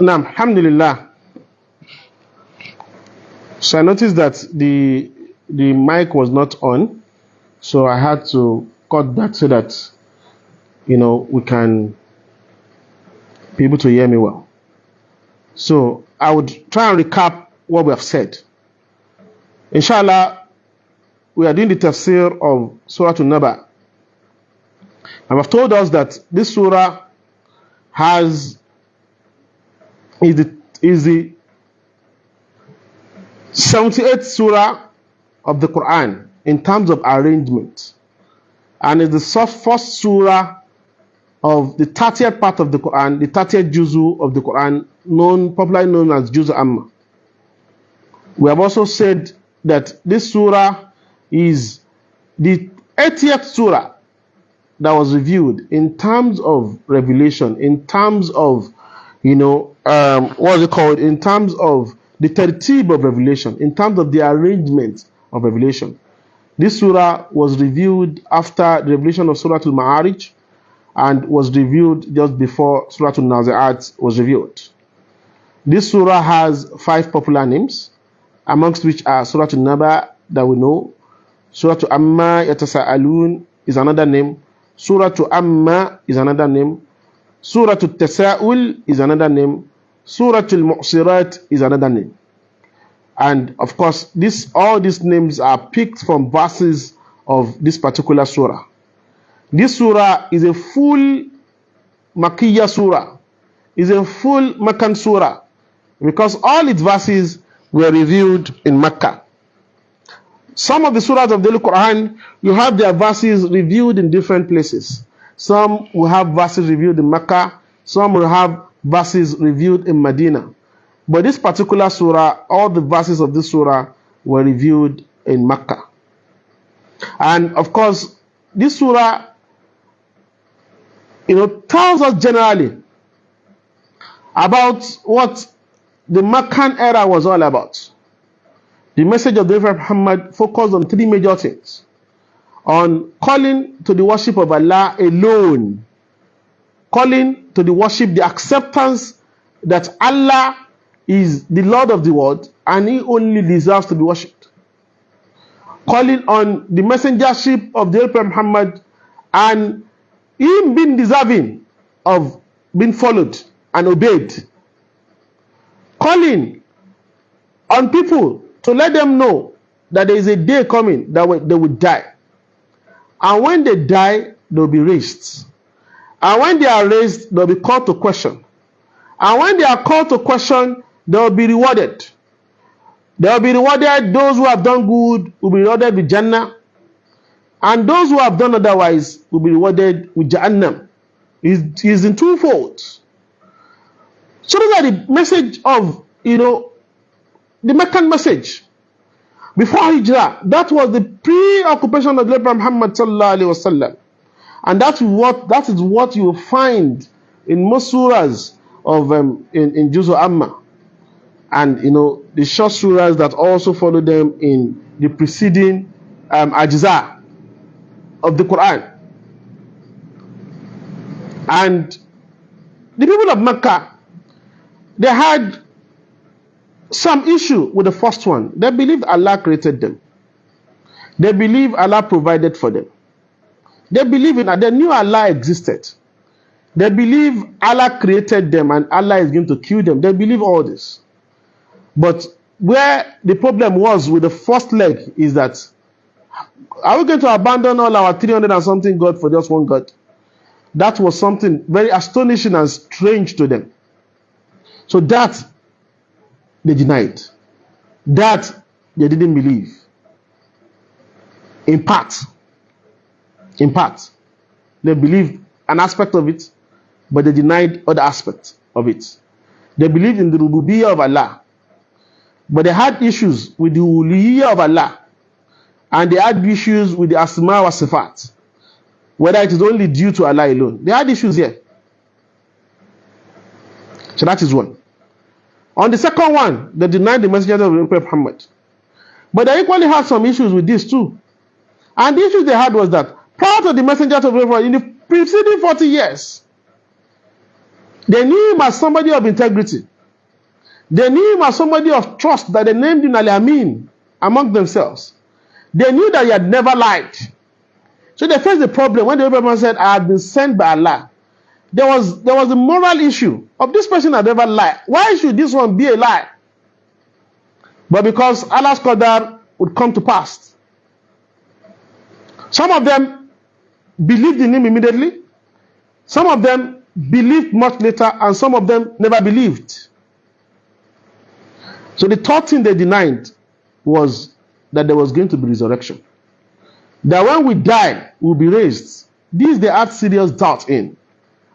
Now, alhamdulillah. So I noticed that the mic was not on, so I had to cut that so that we can be able to hear me well. So I would try and recap what we have said. Inshallah, we are doing the tafsir of Suratu-n-Naba. And I've told us that this surah is the 78th surah of the Quran in terms of arrangement, and is the first surah of the 30th part of the Quran, the 30th juzu of the Quran, popularly known as Juzu Amma. We have also said that this surah is the 80th surah that was revealed in terms of revelation, in terms of what is it called, in terms of the tertib of revelation, in terms of the arrangement of revelation. This surah was revealed after the revelation of Suratu-n-Ma'arij and was revealed just before Suratu-n-Nazi'at was revealed. This surah has 5 popular names, amongst which are Suratu-n-Naba that we know, Suratu-Amma Yatasa'alun is another name, Suratu-Amma is another name, Suratu-Tasa'ul is another name, Suratu-l-Mu'sirat is another name. And of course, all these names are picked from verses of this particular surah. This surah is a full Makkiyah surah, is a full Meccan surah, because all its verses were revealed in Mecca. Some of the surahs of the Quran, you have their verses revealed in different places. Some will have verses revealed in Mecca, some will have verses revealed in Medina. But this particular surah, all the verses of this surah were revealed in Mecca. And of course, this surah, tells us generally about what the Meccan era was all about. The message of the Prophet Muhammad focused on 3 major things: on calling to the worship of Allah alone, calling to the worship, the acceptance that Allah is the Lord of the world and He only deserves to be worshipped, calling on the messengership of the Prophet Muhammad and Him being deserving of being followed and obeyed, calling on people to let them know that there is a day coming that they will die, and when they die, they will be raised, and when they are raised, they will be called to question, and when they are called to question, they will be rewarded. They will be rewarded. Those who have done good will be rewarded with Jannah, and those who have done otherwise will be rewarded with Jahannam. It is in twofold. So those are the message of the Meccan message. Before Hijrah, that was the preoccupation of the Prophet Muhammad sallallahu alaihi wasallam, and that is what you will find in most surahs of in Juzu Amma, and the short surahs that also follow them in the preceding ajza of the Quran. And the people of Mecca, they had some issue with the first one. They believed Allah created them. They believed Allah provided for them. They believed they knew Allah existed. They believe Allah created them and Allah is going to kill them. They believe all this. But where the problem was with the first leg is that, are we going to abandon all our 300 and something God for just one God? That was something very astonishing and strange to them. So that they denied. That they didn't believe. In part. They believed an aspect of it, but they denied other aspects of it. They believed in the rububiyyah of Allah, but they had issues with the uluhiyyah of Allah, and they had issues with the asma wa sifat, whether it is only due to Allah alone. They had issues here. So that is one. On the second one, they denied the message of the Prophet Muhammad, but they equally had some issues with this too. And the issue they had was that prior to the messenger of the Prophet, in the preceding 40 years, They knew him as somebody of integrity. They knew him as somebody of trust that they named him Al-Amin among themselves. They knew that he had never lied. So they faced the problem when the Prophet said, I have been sent by Allah. There was a moral issue of this person had never lied. Why should this one be a lie? But because Allah's qadar would come to pass. Some of them believed in him immediately. Some of them believed much later, and some of them never believed. So the third thing they denied was that there was going to be resurrection. That when we die, we will be raised. This they had serious doubt in.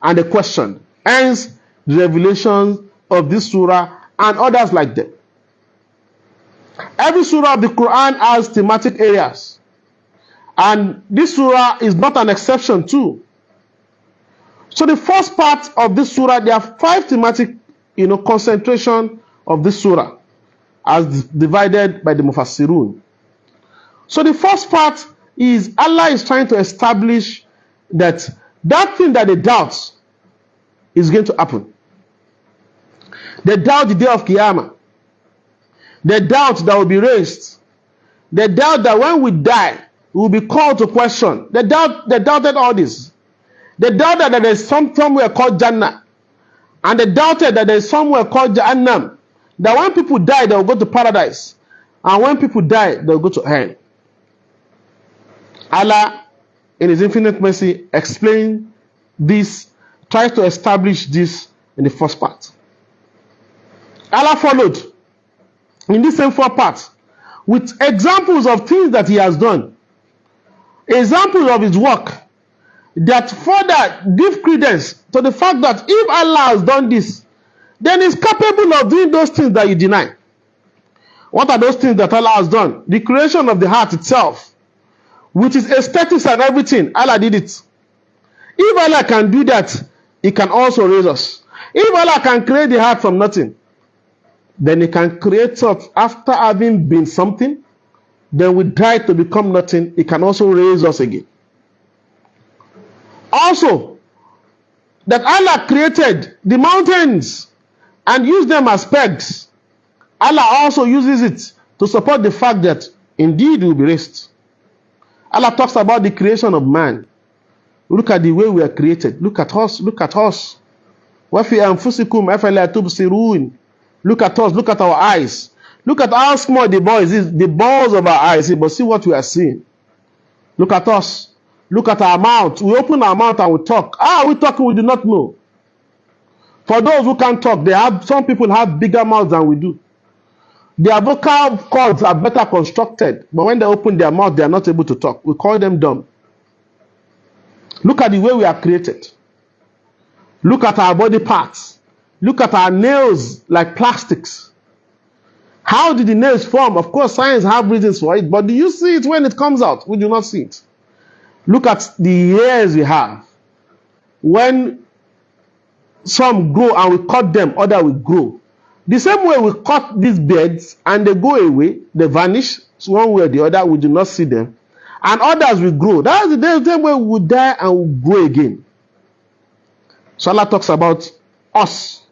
And they questioned. Hence, the revelations of this surah and others like them. Every surah of the Quran has thematic areas. And this surah is not an exception too. So the first part of this surah, there are 5 thematic concentration of this surah as divided by the Mufassirun. So the first part is Allah is trying to establish that thing that they doubt is going to happen. They doubt the day of Qiyamah. They doubt that we'll be raised. They doubt that when we die, we will be called to question. They doubted all this. They doubted that there is somewhere called Jannah. And they doubted that there is somewhere called Jahannam. That when people die, they will go to paradise. And when people die, they will go to hell. Allah, in His infinite mercy, explained this, tries to establish this in the first part. Allah followed in this same 4 parts with examples of things that He has done, examples of His work that further give credence to the fact that if Allah has done this, then He's capable of doing those things that you deny. What are those things that Allah has done? The creation of the heart itself, with its aesthetics and everything, Allah did it. If Allah can do that, He can also raise us. If Allah can create the heart from nothing, then He can create us after having been something. Then we die to become nothing. He can also raise us again. Also, that Allah created the mountains and used them as pegs. Allah also uses it to support the fact that indeed we will be raised. Allah talks about the creation of man. Look at the way we are created. Look at us. Look at us. وَفِي أَنفُسِكُمْ أَفَلَا تُبْصِرُونَ. Look at us. Look at our eyes. Look at how small the ball is. The balls of our eyes. But see what we are seeing. Look at us. Look at our mouth. We open our mouth and we talk. We talking? We do not know. For those who can't talk, some people have bigger mouths than we do. Their vocal cords are better constructed. But when they open their mouth, they are not able to talk. We call them dumb. Look at the way we are created. Look at our body parts. Look at our nails like plastics. How did the nails form? Of course, science have reasons for it. But do you see it when it comes out? We do not see it. Look at the hairs we have. When some grow and we cut them, others will grow. The same way we cut these beards and they go away, they vanish one way or the other, we do not see them. And others will grow. That's the same way we will die and will grow again. So Allah talks about us.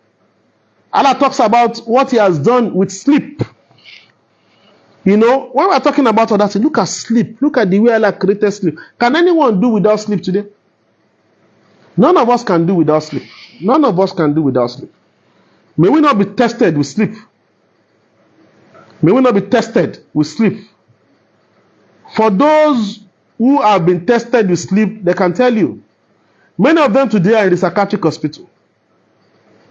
Allah talks about what He has done with sleep. When we're talking about all that, look at sleep. Look at the way Allah created sleep. Can anyone do without sleep today? None of us can do without sleep. None of us can do without sleep. May we not be tested with sleep. May we not be tested with sleep. For those who have been tested with sleep, they can tell you. Many of them today are in the psychiatric hospital.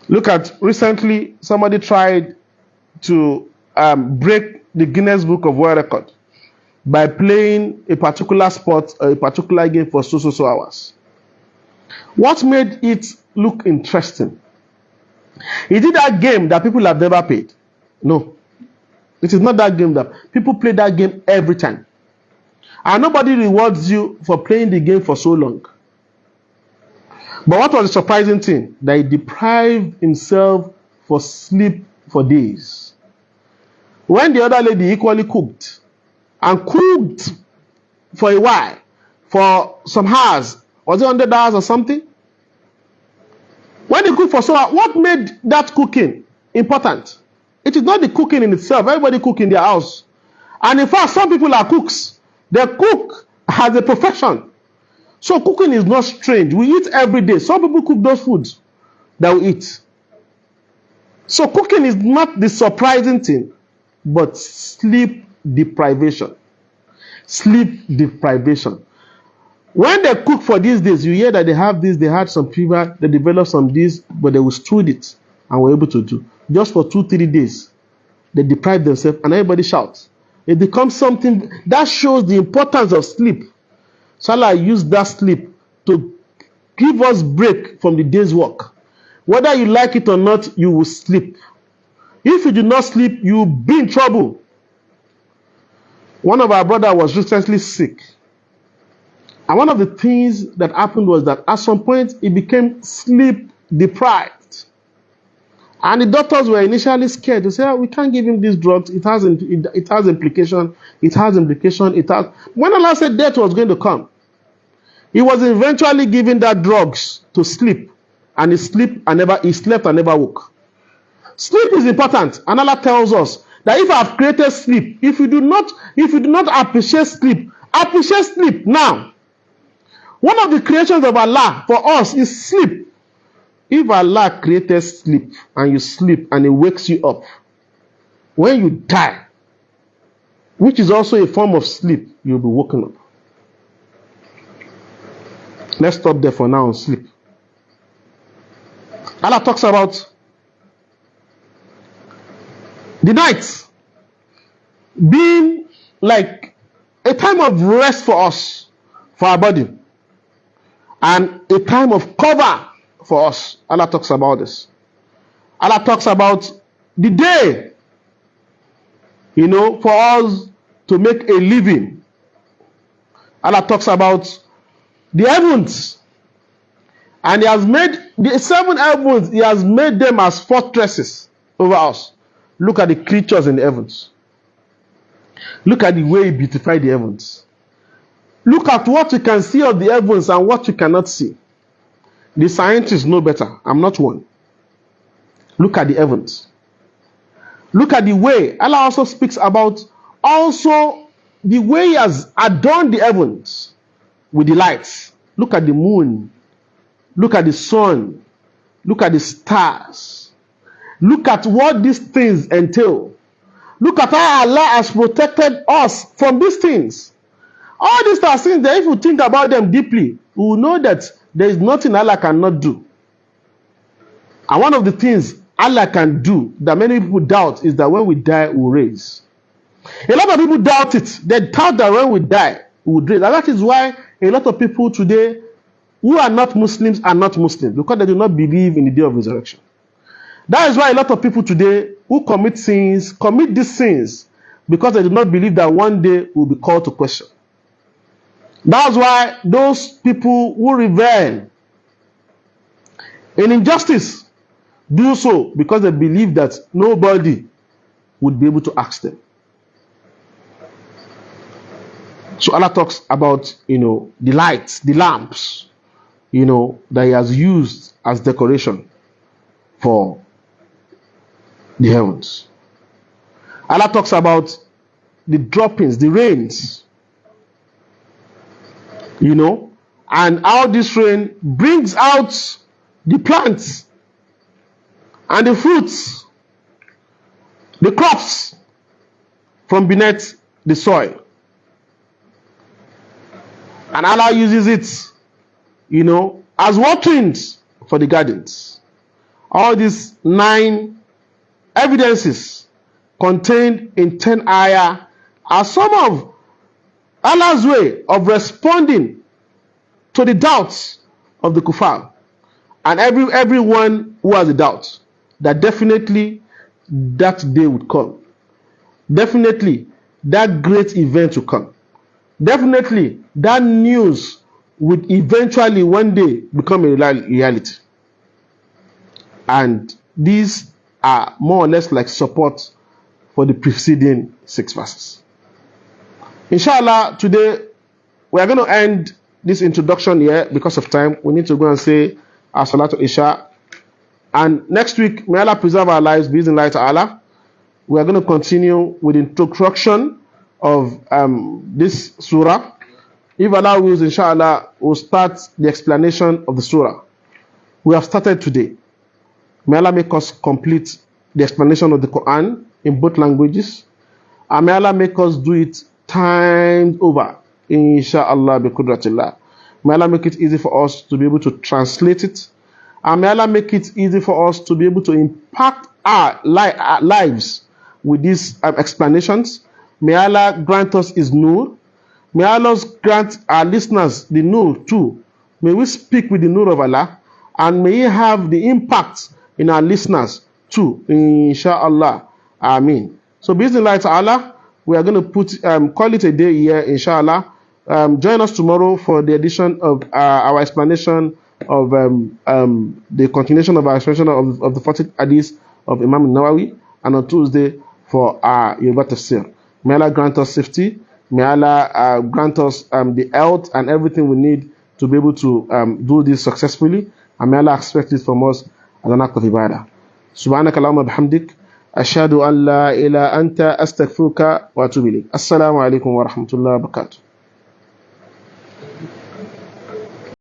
Look at, recently, somebody tried to break the Guinness Book of World Record by playing a particular sport or a particular game for so hours. What made it look interesting? Is it that game that people have never played? No. It is not that game that people play that game every time. And nobody rewards you for playing the game for so long. But what was the surprising thing? That he deprived himself for sleep for days. When the other lady equally cooked, and cooked for a while, for some hours, was it 100 hours or something? When they they cook for so long, what made that cooking important? It is not the cooking in itself. Everybody cook in their house. And in fact, some people are cooks. They cook as a profession. So cooking is not strange. We eat every day. Some people cook those foods that we eat. So cooking is not the surprising thing, but sleep deprivation. Sleep deprivation. When they cook for these days, you hear that they have this, they had some fever, they developed some this, but they withstood it and were able to do. Just for 2-3 days, they deprive themselves and everybody shouts. It becomes something that shows the importance of sleep. So Allah used that sleep to give us break from the day's work. Whether you like it or not, you will sleep. If you do not sleep, you will be in trouble. One of our brothers was recently sick. And one of the things that happened was that at some point, he became sleep deprived. And the doctors were initially scared to say, we can't give him these drugs. It has implication. It has implication. When Allah said death was going to come, he was eventually given that drugs to sleep. And he slept and never woke. Sleep is important. And Allah tells us that if I have created sleep, if you do not appreciate sleep now. One of the creations of Allah for us is sleep. If Allah created sleep and you sleep and it wakes you up, when you die, which is also a form of sleep, you'll be woken up. Let's stop there for now on sleep. Allah talks about the night being like a time of rest for us, for our body, and a time of cover for us. Allah talks about this. Allah talks about the day, for us to make a living. Allah talks about the heavens. And He has made the 7 heavens, He has made them as fortresses over us. Look at the creatures in the heavens. Look at the way He beautified the heavens. Look at what you can see of the heavens and what you cannot see. The scientists know better. I'm not one. Look at the heavens. Look at the way. Allah also speaks about also the way He has adorned the heavens with the lights. Look at the moon. Look at the sun. Look at the stars. Look at what these things entail. Look at how Allah has protected us from these things. All these are things that if you think about them deeply, you will know that there is nothing Allah cannot do. And one of the things Allah can do that many people doubt is that when we die, we will raise. A lot of people doubt it. They doubt that when we die, we will raise. And that is why a lot of people today who are not Muslims are not Muslims, because they do not believe in the day of resurrection. That is why a lot of people today who commit these sins because they do not believe that one day will be called to question. That's why those people who revel in injustice do so because they believe that nobody would be able to ask them. So Allah talks about, the lights, the lamps, that He has used as decoration for the heavens. Allah talks about the droppings, the rains, and how this rain brings out the plants and the fruits, the crops from beneath the soil. And Allah uses it, as waterings for the gardens. All these 9 evidences contained in 10 ayah are some of Allah's way of responding to the doubts of the kuffar. And everyone who has a doubt that definitely that day would come. Definitely that great event will come. Definitely that news would eventually one day become a reality. And these are more or less like support for the preceding 6 verses. Inshallah, today we are going to end this introduction here because of time. We need to go and say our Salatu Isha And next week, may Allah preserve our lives, bismillah ta'ala. We are going to continue with the introduction of this surah. If Allah wills, inshallah, we'll start the explanation of the surah. We have started today. May Allah make us complete the explanation of the Quran in both languages. And may Allah make us do it times over, inshallah, bi qudratillah. May Allah make it easy for us to be able to translate it. And may Allah make it easy for us to be able to impact our lives with these explanations. May Allah grant us His nur. May Allah grant our listeners the nur too. May we speak with the nur of Allah, and may He have the impact in our listeners too, inshallah. Ameen. So, bismillah ta'ala, we are going to call it a day here, inshallah. Join us tomorrow for the edition of our explanation of the continuation of our explanation of the 40 hadith of Imam Nawawi, and on Tuesday for our Yoruba Tafsir. May Allah grant us safety. May Allah grant us the health and everything we need to be able to do this successfully. And may Allah expect it from us as an act of ibadah. Subhanaka Allahumma bihamdik. Ashhadu an la ilaha anta astaghfiruka wa atubu ilayk. Assalamu alaikum wa rahmatullahi wa barakatuh.